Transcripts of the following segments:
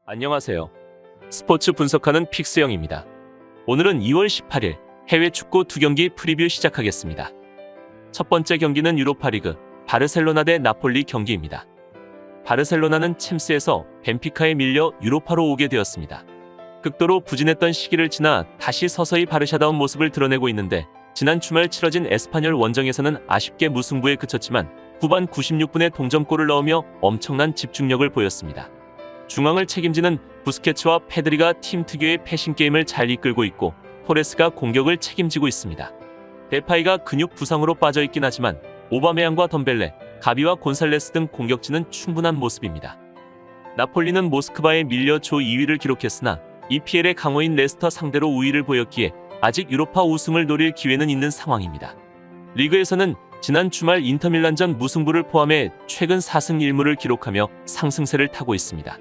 안녕하세요. 스포츠 분석하는 픽스영입니다. 오늘은 2월 18일 해외 축구 2경기 프리뷰 시작하겠습니다. 첫 번째 경기는 유로파리그 바르셀로나 대 나폴리 경기입니다. 바르셀로나는 챔스에서 벤피카에 밀려 유로파로 오게 되었습니다. 극도로 부진했던 시기를 지나 다시 서서히 바르샤다운 모습을 드러내고 있는데, 지난 주말 치러진 에스파뇰 원정에서는 아쉽게 무승부에 그쳤지만 후반 96분에 동점골을 넣으며 엄청난 집중력을 보였습니다. 중앙을 책임지는 부스케츠와 페드리가 팀 특유의 패싱 게임을 잘 이끌고 있고, 토레스가 공격을 책임지고 있습니다. 데파이가 근육 부상으로 빠져있긴 하지만 오바메양과 덤벨레, 가비와 곤살레스 등 공격진은 충분한 모습입니다. 나폴리는 모스크바에 밀려 조 2위를 기록했으나 EPL의 강호인 레스터 상대로 우위를 보였기에 아직 유로파 우승을 노릴 기회는 있는 상황입니다. 리그에서는 지난 주말 인터밀란전 무승부를 포함해 최근 4승 1무를 기록하며 상승세를 타고 있습니다.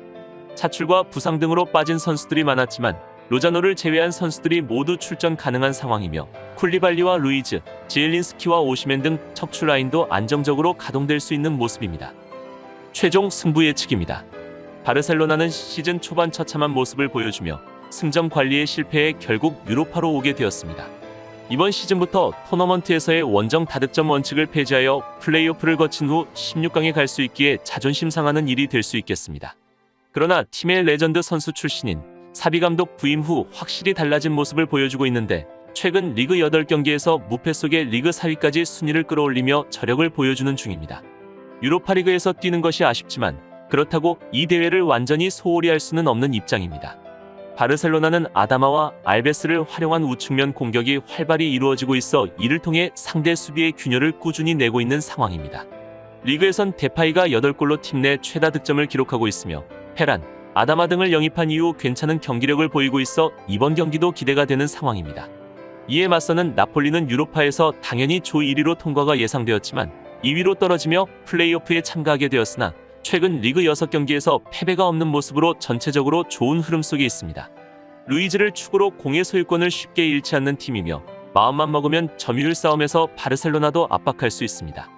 차출과 부상 등으로 빠진 선수들이 많았지만 로자노를 제외한 선수들이 모두 출전 가능한 상황이며, 쿨리발리와 루이즈, 지엘린스키와 오시멘 등 척추 라인도 안정적으로 가동될 수 있는 모습입니다. 최종 승부 예측입니다. 바르셀로나는 시즌 초반 처참한 모습을 보여주며 승점 관리에 실패해 결국 유로파로 오게 되었습니다. 이번 시즌부터 토너먼트에서의 원정 다득점 원칙을 폐지하여 플레이오프를 거친 후 16강에 갈 수 있기에 자존심 상하는 일이 될 수 있겠습니다. 그러나 팀의 레전드 선수 출신인 사비 감독 부임 후 확실히 달라진 모습을 보여주고 있는데, 최근 리그 8경기에서 무패 속에 리그 4위까지 순위를 끌어올리며 저력을 보여주는 중입니다. 유로파리그에서 뛰는 것이 아쉽지만 그렇다고 이 대회를 완전히 소홀히 할 수는 없는 입장입니다. 바르셀로나는 아다마와 알베스를 활용한 우측면 공격이 활발히 이루어지고 있어 이를 통해 상대 수비의 균열을 꾸준히 내고 있는 상황입니다. 리그에선 데파이가 8골로 팀 내 최다 득점을 기록하고 있으며, 페란, 아다마 등을 영입한 이후 괜찮은 경기력을 보이고 있어 이번 경기도 기대가 되는 상황입니다. 이에 맞서는 나폴리는 유로파에서 당연히 조 1위로 통과가 예상되었지만 2위로 떨어지며 플레이오프에 참가하게 되었으나 최근 리그 6경기에서 패배가 없는 모습으로 전체적으로 좋은 흐름 속에 있습니다. 루이즈를 축으로 공의 소유권을 쉽게 잃지 않는 팀이며, 마음만 먹으면 점유율 싸움에서 바르셀로나도 압박할 수 있습니다.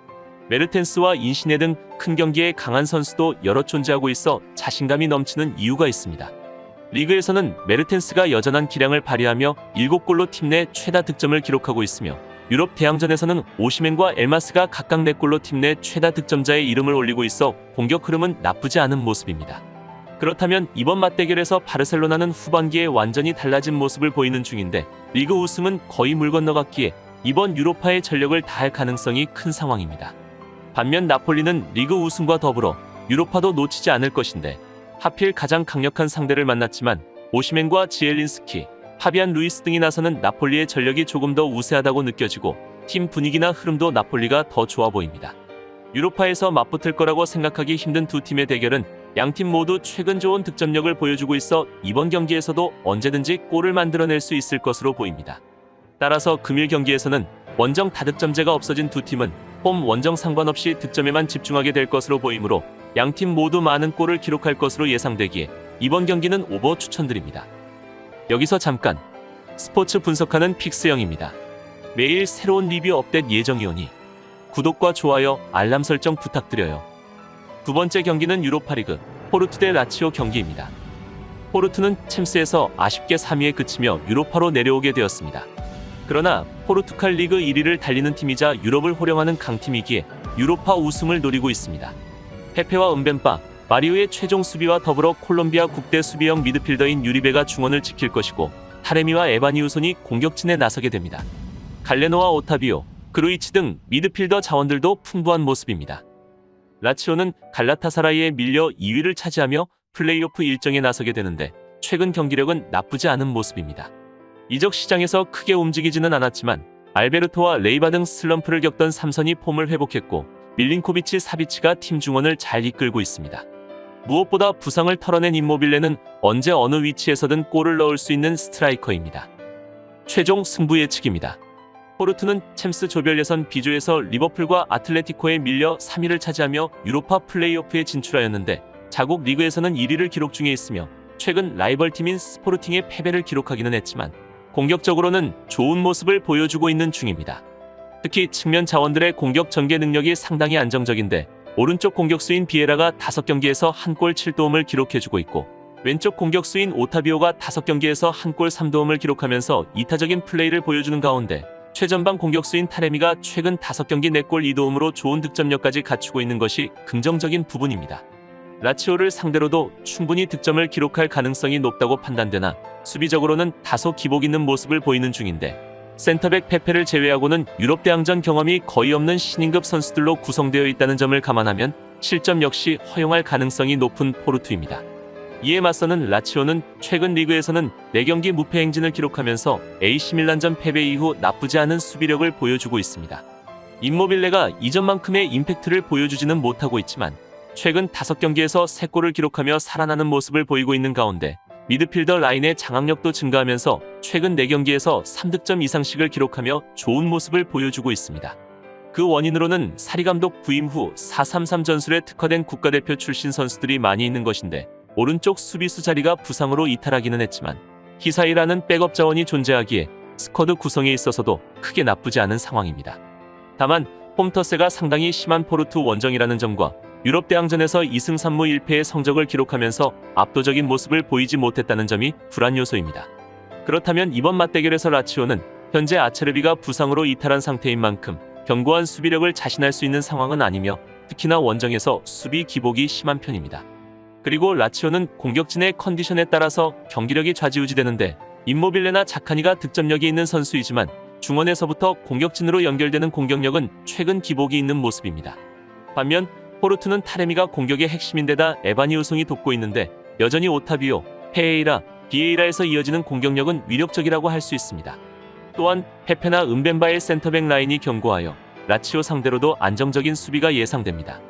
메르텐스와 인시네 등 큰 경기에 강한 선수도 여러 존재하고 있어 자신감이 넘치는 이유가 있습니다. 리그에서는 메르텐스가 여전한 기량을 발휘하며 7골로 팀 내 최다 득점을 기록하고 있으며, 유럽 대항전에서는 오시멘과 엘마스가 각각 4골로 팀 내 최다 득점자의 이름을 올리고 있어 공격 흐름은 나쁘지 않은 모습입니다. 그렇다면 이번 맞대결에서 바르셀로나는 후반기에 완전히 달라진 모습을 보이는 중인데, 리그 우승은 거의 물 건너갔기에 이번 유로파의 전력을 다할 가능성이 큰 상황입니다. 반면 나폴리는 리그 우승과 더불어 유로파도 놓치지 않을 것인데, 하필 가장 강력한 상대를 만났지만 오시멘과 지엘린스키, 파비안 루이스 등이 나서는 나폴리의 전력이 조금 더 우세하다고 느껴지고, 팀 분위기나 흐름도 나폴리가 더 좋아 보입니다. 유로파에서 맞붙을 거라고 생각하기 힘든 두 팀의 대결은 양팀 모두 최근 좋은 득점력을 보여주고 있어 이번 경기에서도 언제든지 골을 만들어낼 수 있을 것으로 보입니다. 따라서 금일 경기에서는 원정 다득점제가 없어진 두 팀은 홈 원정 상관없이 득점에만 집중하게 될 것으로 보이므로 양팀 모두 많은 골을 기록할 것으로 예상되기에 이번 경기는 오버 추천드립니다. 여기서 잠깐, 스포츠 분석하는 픽스영입니다. 매일 새로운 리뷰 업데이트 예정이오니 구독과 좋아요, 알람 설정 부탁드려요. 두 번째 경기는 유로파리그 포르투 대 라치오 경기입니다. 포르투는 챔스에서 아쉽게 3위에 그치며 유로파로 내려오게 되었습니다. 그러나 포르투갈 리그 1위를 달리는 팀이자 유럽을 호령하는 강팀이기에 유로파 우승을 노리고 있습니다. 페페와 은벤빠, 마리오의 최종 수비와 더불어 콜롬비아 국대 수비형 미드필더인 유리베가 중원을 지킬 것이고, 타레미와 에바니우손이 공격진에 나서게 됩니다. 갈레노와 오타비오, 그루이치 등 미드필더 자원들도 풍부한 모습입니다. 라치오는 갈라타사라이에 밀려 2위를 차지하며 플레이오프 일정에 나서게 되는데, 최근 경기력은 나쁘지 않은 모습입니다. 이적 시장에서 크게 움직이지는 않았지만 알베르토와 레이바 등 슬럼프를 겪던 삼선이 폼을 회복했고, 밀린코비치, 사비치가 팀 중원을 잘 이끌고 있습니다. 무엇보다 부상을 털어낸 임모빌레는 언제 어느 위치에서든 골을 넣을 수 있는 스트라이커입니다. 최종 승부 예측입니다. 포르투는 챔스 조별 예선 B조에서 리버풀과 아틀레티코에 밀려 3위를 차지하며 유로파 플레이오프에 진출하였는데, 자국 리그에서는 1위를 기록 중에 있으며 최근 라이벌팀인 스포르팅의 패배를 기록하기는 했지만 공격적으로는 좋은 모습을 보여주고 있는 중입니다. 특히 측면 자원들의 공격 전개 능력이 상당히 안정적인데, 오른쪽 공격수인 비에라가 5경기에서 1골 7도움을 기록해주고 있고, 왼쪽 공격수인 오타비오가 5경기에서 1골 3도움을 기록하면서 이타적인 플레이를 보여주는 가운데 최전방 공격수인 타레미가 최근 5경기 4골 2도움으로 좋은 득점력까지 갖추고 있는 것이 긍정적인 부분입니다. 라치오를 상대로도 충분히 득점을 기록할 가능성이 높다고 판단되나 수비적으로는 다소 기복 있는 모습을 보이는 중인데 센터백 페페를 제외하고는 유럽 대항전 경험이 거의 없는 신인급 선수들로 구성되어 있다는 점을 감안하면 실점 역시 허용할 가능성이 높은 포르투입니다. 이에 맞서는 라치오는 최근 리그에서는 4경기 무패 행진을 기록하면서 AC밀란전 패배 이후 나쁘지 않은 수비력을 보여주고 있습니다. 임모빌레가 이전만큼의 임팩트를 보여주지는 못하고 있지만 최근 5경기에서 3골을 기록하며 살아나는 모습을 보이고 있는 가운데 미드필더 라인의 장악력도 증가하면서 최근 4경기에서 3득점 이상씩을 기록하며 좋은 모습을 보여주고 있습니다. 그 원인으로는 사리 감독 부임 후 4-3-3 전술에 특화된 국가대표 출신 선수들이 많이 있는 것인데 오른쪽 수비수 자리가 부상으로 이탈하기는 했지만 히사이라는 백업 자원이 존재하기에 스쿼드 구성에 있어서도 크게 나쁘지 않은 상황입니다. 다만 홈터세가 상당히 심한 포르투 원정이라는 점과 유럽 대항전에서 2승 3무 1패의 성적을 기록하면서 압도적인 모습을 보이지 못했다는 점이 불안 요소입니다. 그렇다면 이번 맞대결에서 라치오는 현재 아체르비가 부상으로 이탈한 상태인 만큼 견고한 수비력을 자신할 수 있는 상황은 아니며 특히나 원정에서 수비 기복이 심한 편입니다. 그리고 라치오는 공격진의 컨디션에 따라서 경기력이 좌지우지되는데 임모빌레나 자카니가 득점력이 있는 선수이지만 중원에서부터 공격진으로 연결되는 공격력은 최근 기복이 있는 모습입니다. 반면 포르투는 타레미가 공격의 핵심인데다 에바니 우송이 돕고 있는데 여전히 오타비오, 페에이라, 비에이라에서 이어지는 공격력은 위력적이라고 할 수 있습니다. 또한 페페나 은벤바의 센터백 라인이 견고하여 라치오 상대로도 안정적인 수비가 예상됩니다.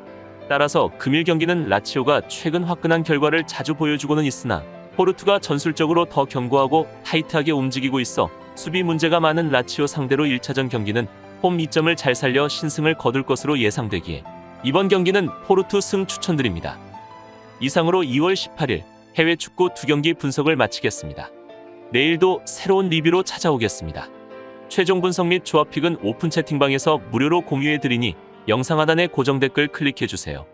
따라서 금일 경기는 라치오가 최근 화끈한 결과를 자주 보여주고는 있으나 포르투가 전술적으로 더 견고하고 타이트하게 움직이고 있어 수비 문제가 많은 라치오 상대로 1차전 경기는 홈 2점을 잘 살려 신승을 거둘 것으로 예상되기에 이번 경기는 포르투 승 추천드립니다. 이상으로 2월 18일 해외 축구 2경기 분석을 마치겠습니다. 내일도 새로운 리뷰로 찾아오겠습니다. 최종 분석 및 조합픽은 오픈 채팅방에서 무료로 공유해드리니 영상 하단의 고정 댓글 클릭해주세요.